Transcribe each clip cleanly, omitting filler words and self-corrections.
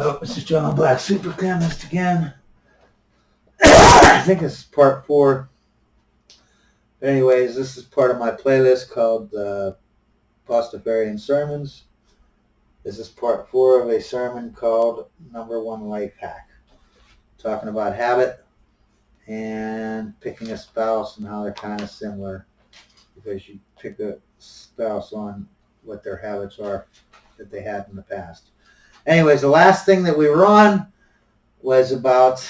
Oh, this is John Black, Super Chemist again. I think this is part 4. Anyways, this is part of my playlist called PASTAFARIAN Sermons. This is part 4 of a sermon called Number 1 Life Hack. Talking about habit and picking a spouse and how they're kind of similar, because you pick a spouse on what their habits are that they had in the past. Anyways, the last thing that we were on was about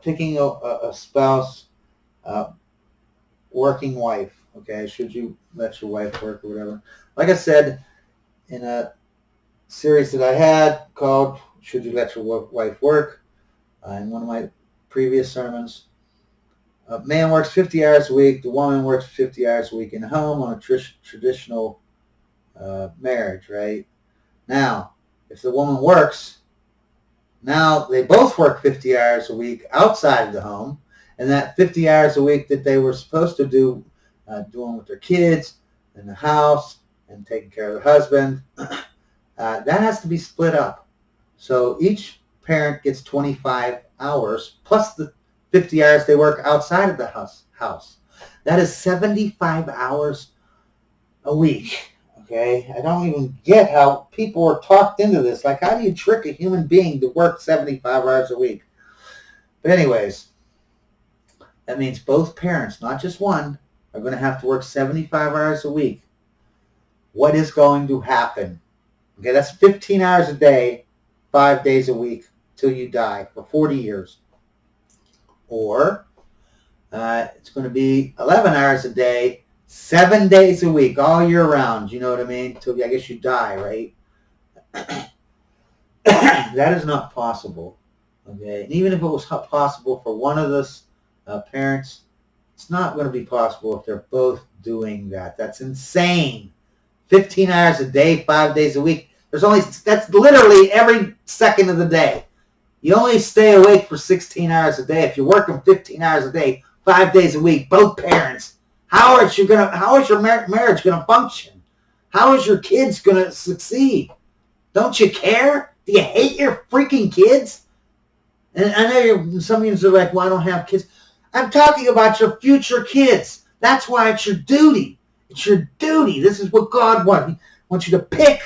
picking a spouse, working wife. Okay, should you let your wife work or whatever? Like I said in a series that I had called "Should You Let Your Wife Work?" In one of my previous sermons, a man works 50 hours a week. The woman works 50 hours a week in the home on a traditional marriage, right? Now, if the woman works, now they both work 50 hours a week outside of the home, and that 50 hours a week that they were supposed to do, doing with their kids in the house and taking care of the husband, that has to be split up. So each parent gets 25 hours plus the 50 hours they work outside of the house. That is 75 hours a week. Okay, I don't even get how people are talked into this. Like, how do you trick a human being to work 75 hours a week? But anyways, that means both parents, not just one, are going to have to work 75 hours a week. What is going to happen? Okay, that's 15 hours a day, 5 days a week, till you die for 40 years. Or it's going to be 11 hours a day, 7 days a week, all year round. You know what I mean? Till I guess you die, right? That is not possible. Okay, and even if it was possible for one of those parents, it's not going to be possible if they're both doing that. That's insane. 15 hours a day, 5 days a week. That's literally every second of the day. You only stay awake for 16 hours a day. If you're working 15 hours a day, 5 days a week, both parents, how is your marriage going to function? How is your kids going to succeed? Don't you care? Do you hate your freaking kids? And I know some of you are like, well, I don't have kids. I'm talking about your future kids. That's why it's your duty. It's your duty. This is what God wants. He wants you to pick.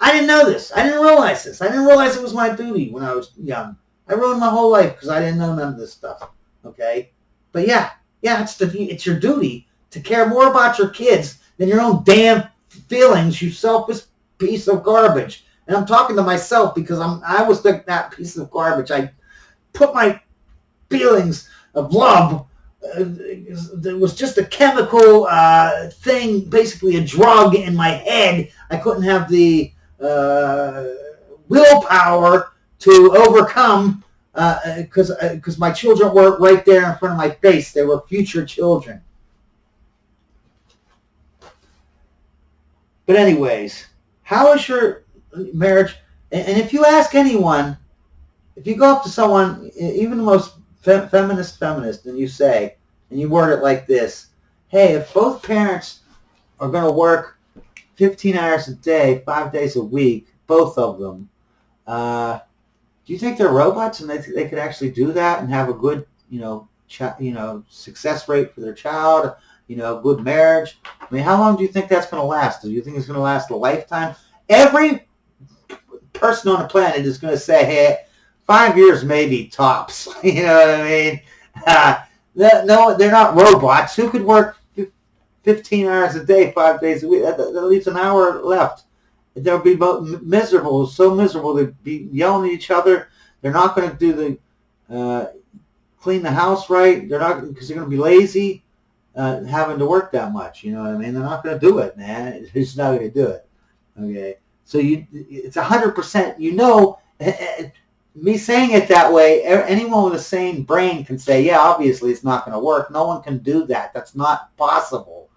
I didn't know this. I didn't realize this. I didn't realize it was my duty when I was young. I ruined my whole life because I didn't know none of this stuff. Okay? But yeah, it's your duty to care more about your kids than your own damn feelings, you selfish piece of garbage. And I'm talking to myself because I was that piece of garbage. I put my feelings of love, it was just a chemical thing, basically a drug in my head. I couldn't have the willpower to overcome because my children were right there in front of my face. They were future children. But anyways, how is your marriage? And if you ask anyone, if you go up to someone, even the most feminist, and you say, and you word it like this: hey, if both parents are going to work 15 hours a day, 5 days a week, both of them, do you think they're robots and they could actually do that and have a good, success rate for their child, good marriage? I mean, how long do you think that's going to last? Do you think it's going to last a lifetime? Every person on the planet is going to say, hey, 5 years maybe tops. You know what I mean? No, they're not robots. Who could work 15 hours a day, 5 days a week? That leaves an hour left. They'll be miserable, so miserable. They'll be yelling at each other. They're not going to do the clean the house right. They're not, because they're going to be lazy, having to work that much. You know what I mean? They're not going to do it, man. They're just not going to do it. Okay, so it's 100%. Me saying it that way, anyone with a sane brain can say, yeah, obviously it's not going to work. No one can do that. That's not possible.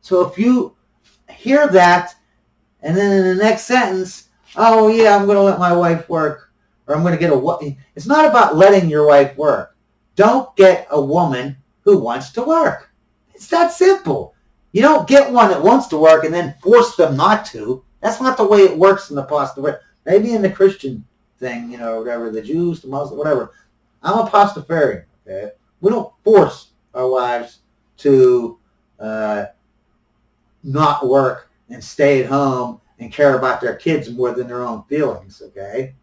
So if you hear that, and then in the next sentence, oh yeah, I'm going to let my wife work, or I'm going to get a... It's not about letting your wife work. Don't get a woman who wants to work. It's that simple. You don't get one that wants to work and then force them not to. That's not the way it works in the past. Maybe in the Christian thing, whatever, the Jews, the Muslims, whatever. I'm a Pastafarian, okay? We don't force our wives to not work and stay at home and care about their kids more than their own feelings, okay?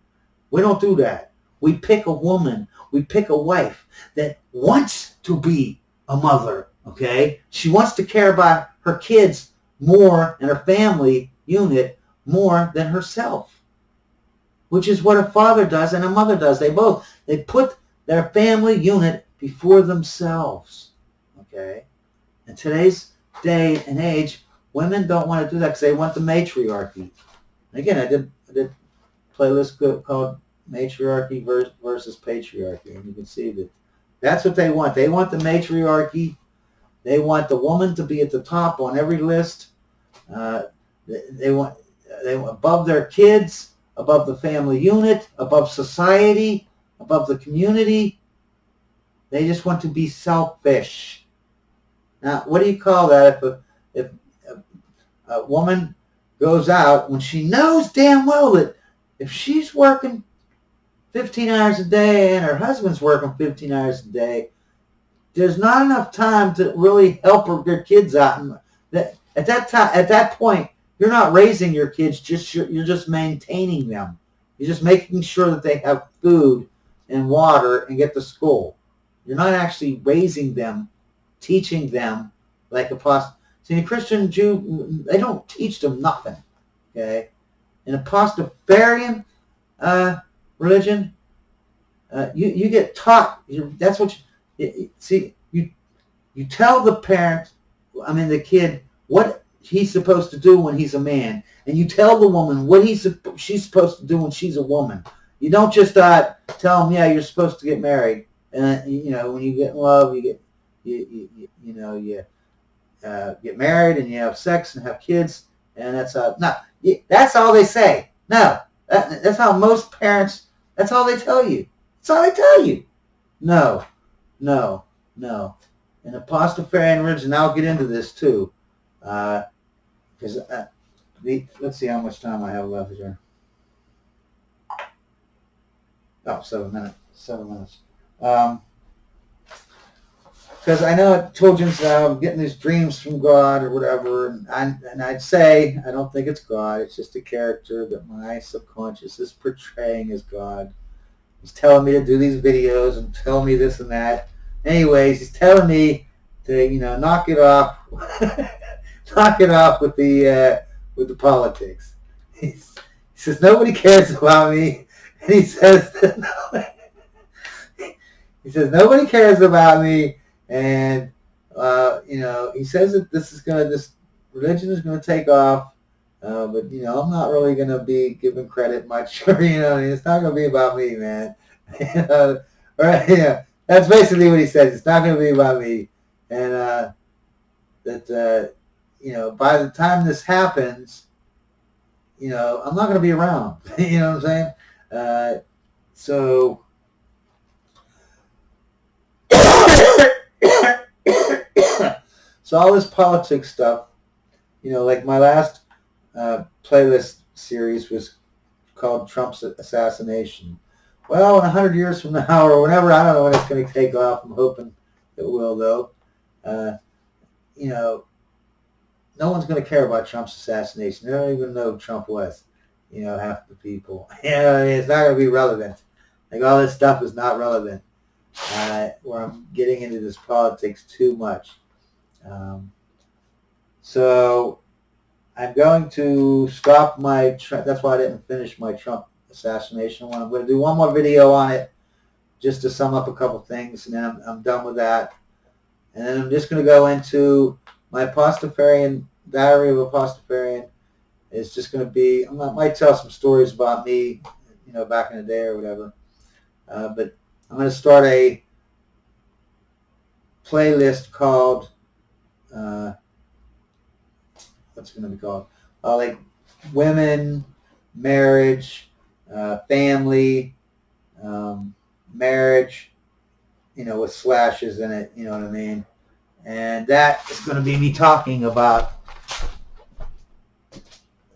We don't do that. We pick a woman, we pick a wife that wants to be a mother, okay? She wants to care about her kids more and her family unit more than herself, which is what a father does and a mother does. They put their family unit before themselves, okay? In today's day and age, women don't want to do that because they want the matriarchy. Again, I did a playlist called Matriarchy versus Patriarchy, and you can see that that's what they want. They want the matriarchy. They want the woman to be at the top on every list. They want above their kids, above the family unit, above society, above the community. They just want to be selfish. Now, what do you call that if a woman goes out when she knows damn well that if she's working 15 hours a day and her husband's working 15 hours a day, there's not enough time to really help their kids out. And at that point, you're not raising your kids, you're just maintaining them. You're just making sure that they have food and water and get to school. You're not actually raising them, teaching them like a pastor. See, a Christian Jew, they don't teach them nothing. Okay, in a Pastafarian religion, you get taught. That's what see. You tell the parent, the kid, what he's supposed to do when he's a man, and you tell the woman what she's supposed to do when she's a woman. You don't just tell them, yeah, you're supposed to get married, and when you get in love, you get married and you have sex and have kids, and that's how. No, that's all they say. No, that's how most parents. That's all they tell you. That's all they tell you. No. In the Pastafarian religion, I'll get into this too, because let's see how much time I have left here. Oh, 7 minutes. 7 minutes. Because I know I told you I'm getting these dreams from God or whatever, and I'd say I don't think it's God. It's just a character that my subconscious is portraying as God. He's telling me to do these videos and telling me this and that. Anyways, he's telling me to knock it off, knock it off with the politics. He says nobody cares about me, and he says nobody cares about me. And he says that this religion is gonna take off, but I'm not really gonna be given credit much. It's not gonna be about me, man. Right? Yeah, that's basically what he says. It's not gonna be about me, and that by the time this happens, I'm not gonna be around. You know what I'm saying? So. So all this politics stuff, like my last playlist series was called Trump's Assassination. Well, in 100 years from now or whenever, I don't know when it's going to take off. I'm hoping it will, though. No one's going to care about Trump's assassination. They don't even know who Trump was, half the people. It's not going to be relevant. Like, all this stuff is not relevant. Where I'm getting into this politics too much. So I'm going to stop that's why I didn't finish my Trump assassination one. I'm going to do one more video on it just to sum up a couple things, and then I'm done with that. And then I'm just going to go into my Pastafarian, Diary of a Pastafarian. It's just going to be, I might tell some stories about me, back in the day or whatever. But I'm going to start a playlist called, what's it going to be called? Like women, marriage, family, marriage, with slashes in it, you know what I mean? And that is going to be me talking about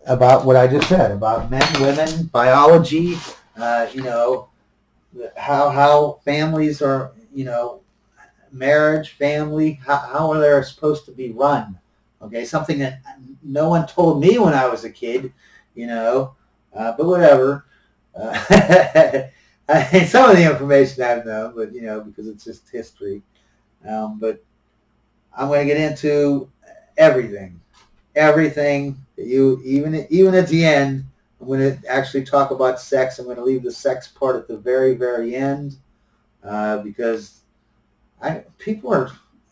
about what I just said about men, women, biology, how families are, marriage, family, how are they supposed to be run. Okay, something that no one told me when I was a kid, but whatever. Some of the information I've known, but because it's just history. But I'm going to get into everything, that you even at the end. I'm going to actually talk about sex. I'm going to leave the sex part at the very, very end because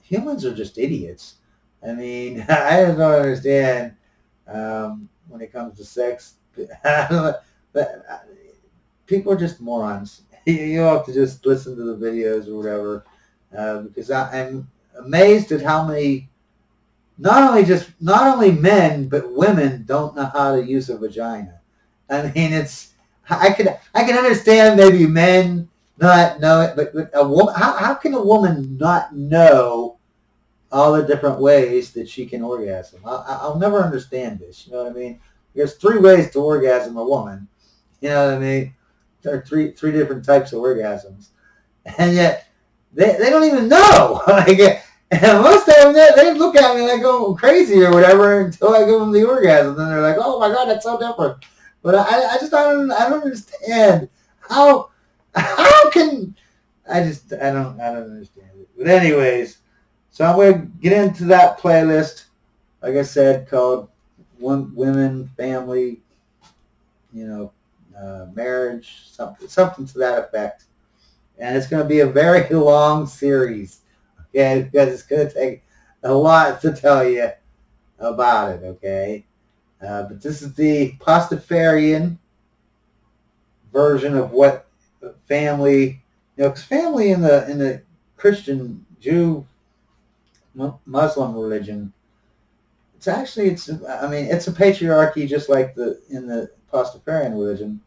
humans are just idiots. I mean, I just don't understand when it comes to sex. But people are just morons. You have to just listen to the videos or whatever because I'm amazed at how many not only men but women don't know how to use a vagina. I mean, I can understand maybe men not know it, but a woman, how can a woman not know all the different ways that she can orgasm? I'll never understand this. You know what I mean? There's 3 ways to orgasm a woman. You know what I mean? There are three different types of orgasms, and yet they don't even know. And most of them, they look at me like I'm crazy or whatever until I give them the orgasm. Then they're like, "Oh my God, that's so different." But I just don't understand how can I don't understand it. But anyways, so I'm going to get into that playlist, like I said, called Women, Family, marriage, something to that effect. And it's going to be a very long series, okay, because it's going to take a lot to tell you about it, okay? But this is the Pastafarian version of what family, because family in the Christian, Jew, Muslim religion, it's a patriarchy just like in the Pastafarian religion,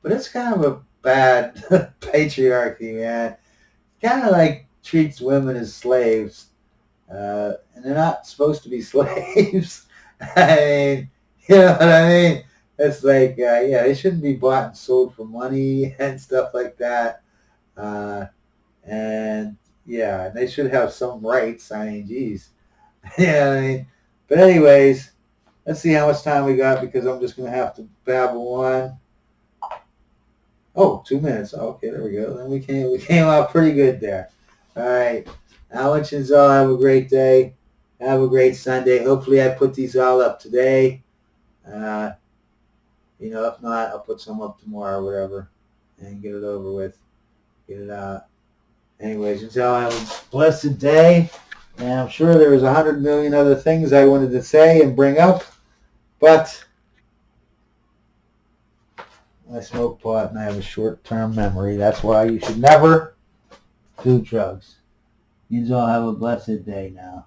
but it's kind of a bad patriarchy, man. It kind of like treats women as slaves, and they're not supposed to be slaves. I mean, you know what I mean? It's like, they shouldn't be bought and sold for money and stuff like that. And yeah, they should have some rights. I mean, geez. Yeah, I mean, but anyways, let's see how much time we got because I'm just going to have to babble on. Oh, 2 minutes. Okay, there we go. Then we came out pretty good there. All right. I want you all have a great day. Have a great Sunday. Hopefully I put these all up today. If not, I'll put some up tomorrow or whatever and get it over with. Get it out. Anyways, until have a blessed day. And I'm sure there was 100 million other things I wanted to say and bring up, but I smoke pot and I have a short-term memory. That's why you should never do drugs. You all have a blessed day now.